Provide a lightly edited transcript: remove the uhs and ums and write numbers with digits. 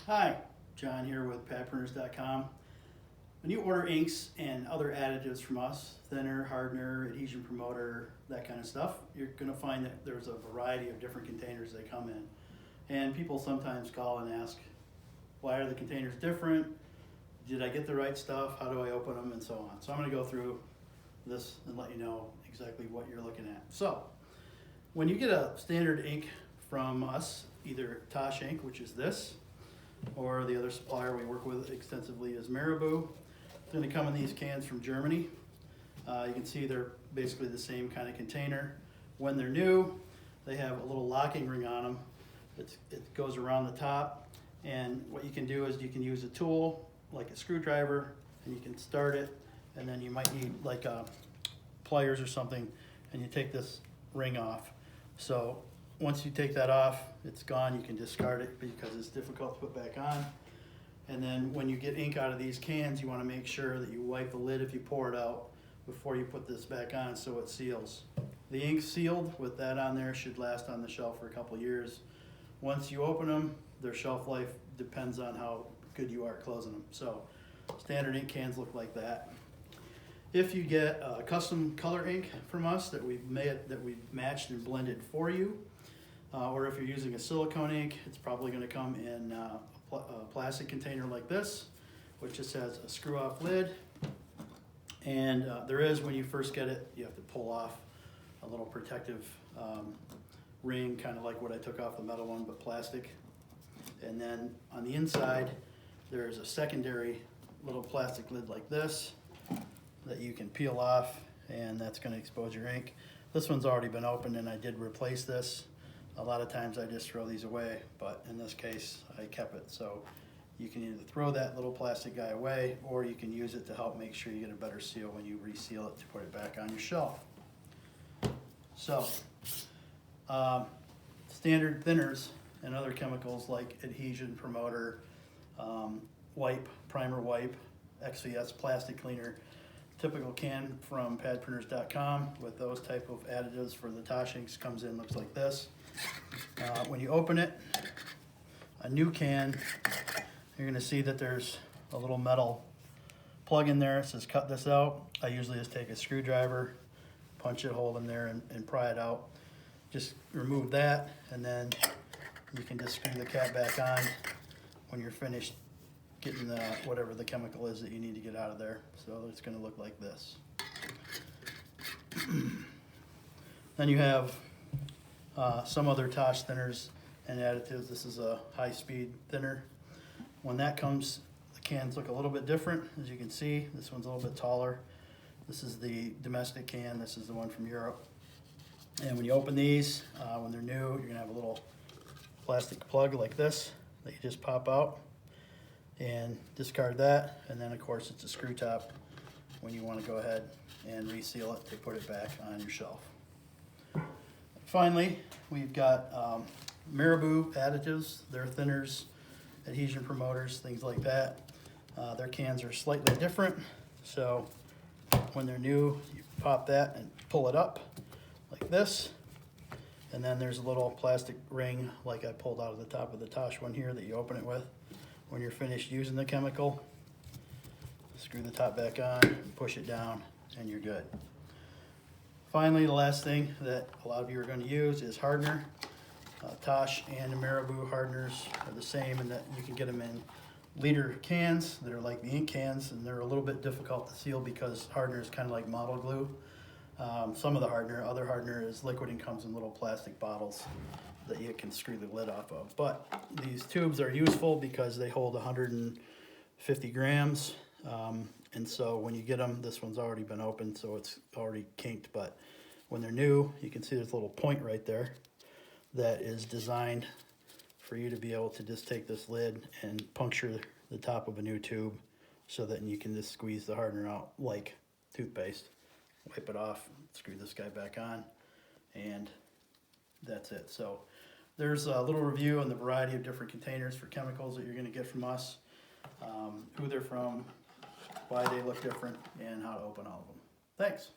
Hi, John here with padprinters.com. When you order inks and other additives from us, thinner, hardener, adhesion promoter, that kind of stuff, you're going to find that there's a variety of different containers they come in. And people sometimes call and ask, why are the containers different? Did I get the right stuff? How do I open them? And so on. So I'm going to go through this and let you know exactly what you're looking at. So when you get a standard ink from us, either Tosh ink, which is this, or the other supplier we work with extensively is Marabou. It's going to come in these cans from Germany. You can see they're basically the same kind of container. When they're new, they have a little locking ring on them. It goes around the top, and what you can do is you can use a tool like a screwdriver, and you can start it, and then you might need like pliers or something, and you take this ring off. So once you take that off, it's gone. You can discard it because it's difficult to put back on. And then when you get ink out of these cans, you want to make sure that you wipe the lid if you pour it out before you put this back on so it seals. The ink sealed with that on there should last on the shelf for a couple years. Once you open them, their shelf life depends on how good you are at closing them. So standard ink cans look like that. If you get a custom color ink from us that we've matched and blended for you, or if you're using a silicone ink, it's probably going to come in a plastic container like this, which just has a screw-off lid. And there is, when you first get it, you have to pull off a little protective ring, kind of like what I took off the metal one, but plastic. And then on the inside, there's a secondary little plastic lid like this that you can peel off, and that's going to expose your ink. This one's already been opened, and I did replace this. A lot of times I just throw these away, but in this case I kept it. So you can either throw that little plastic guy away, or you can use it to help make sure you get a better seal when you reseal it to put it back on your shelf. So standard thinners and other chemicals like adhesion promoter, wipe, primer wipe, XVS plastic cleaner, typical can from padprinters.com with those type of additives for the Tosh inks comes in, looks like this. When you open it, a new can, you're going to see that there's a little metal plug in there. It says cut this out. I usually just take a screwdriver, punch it, hold in there, and pry it out. Just remove that, and then you can just screw the cap back on when you're finished getting whatever the chemical is that you need to get out of there. So it's going to look like this. Then you have some other Tosh thinners and additives. This is a high-speed thinner. When that comes, the cans look a little bit different. As you can see, this one's a little bit taller. This is the domestic can. This is the one from Europe. And when you open these, when they're new, you're going to have a little plastic plug like this that you just pop out and discard that. And then, of course, it's a screw top when you want to go ahead and reseal it to put it back on your shelf. Finally, we've got Marabou additives. They're thinners, adhesion promoters, things like that. Their cans are slightly different. So when they're new, you pop that and pull it up like this. And then there's a little plastic ring like I pulled out of the top of the Tosh one here that you open it with. When you're finished using the chemical, screw the top back on, push it down, and you're good. Finally, the last thing that a lot of you are going to use is hardener. Tosh and Marabou hardeners are the same in that you can get them in liter cans that are like the ink cans, and they're a little bit difficult to seal because hardener is kind of like model glue. Some of the other hardener is liquid and comes in little plastic bottles that you can screw the lid off of. But these tubes are useful because they hold 150 grams. And so when you get them, this one's already been opened, so it's already kinked. But when they're new, you can see there's a little point right there that is designed for you to be able to just take this lid and puncture the top of a new tube so that you can just squeeze the hardener out like toothpaste. Wipe it off, screw this guy back on, and that's it. So there's a little review on the variety of different containers for chemicals that you're going to get from us, who they're from, why they look different, and how to open all of them. Thanks.